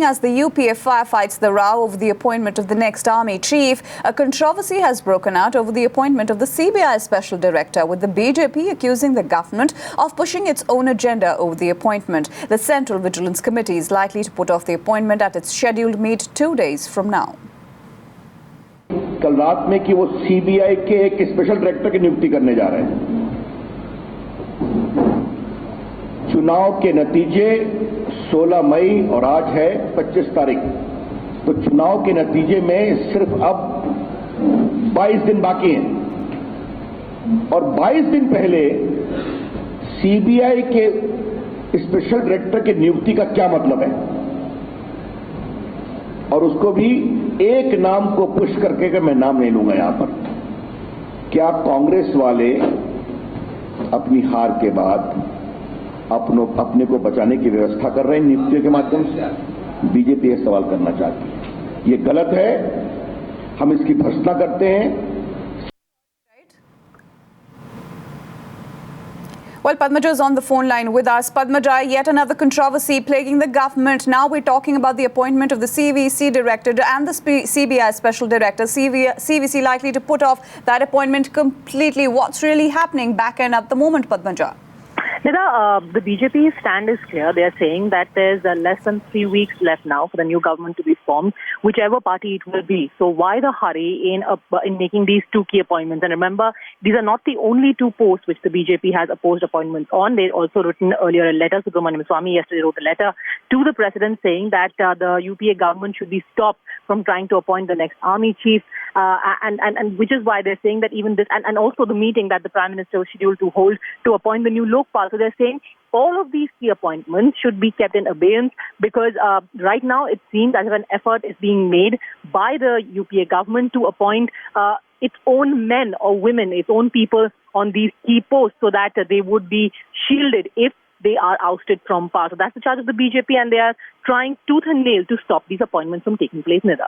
As the UPA firefights the row over the appointment of the next army chief, a controversy has broken out over the appointment of the CBI Special Director, with the BJP accusing the government of pushing its own agenda over the appointment. The Central Vigilance Committee is likely to put off the appointment at its scheduled meet 2 days from now. कल रात में कि वो CBI के एक special director की नियुक्ति करने जा रहे हैं। चुनाव के नतीजे 16 मई और आज है 25 तारीख, तो चुनाव के नतीजे में सिर्फ अब 22 दिन बाकी हैं और 22 दिन पहले सीबीआई के स्पेशल डायरेक्टर की नियुक्ति का क्या मतलब है, और उसको भी एक नाम को पुश करके कि मैं नाम नहीं लूंगा यहां पर। क्या कांग्रेस वाले अपनी हार के बाद अपने को बचाने की व्यवस्था कर रहे हैं नियुक्तियों के माध्यम से? बीजेपी ये सवाल करना चाहती है, ये गलत है, हम इसकी भर्त्सना करते हैं। Well, Padmaja is on the phone line with us. Padmaja, yet another controversy plaguing the government. Now we're talking about the appointment of the CVC director and the CBI special director. CVC likely to put off that appointment completely. What's really happening back end at the moment, Padmaja? Nida, the BJP stand is clear. They are saying that there's less than 3 weeks left now for the new government to be formed, whichever party it will be. So why the hurry in making these two key appointments? And remember, these are not the only two posts which the BJP has opposed appointments on. They also written earlier a letter. Subramanian Swamy yesterday wrote a letter to the president saying that the UPA government should be stopped from trying to appoint the next army chief. And which is why they're saying that even this, and also the meeting that the Prime Minister was scheduled to hold to appoint the new Lokpal. So they're saying all of these key appointments should be kept in abeyance because right now it seems as if an effort is being made by the UPA government to appoint its own men or women, its own people on these key posts so that they would be shielded if they are ousted from power. So that's the charge of the BJP, and they are trying tooth and nail to stop these appointments from taking place, Nida.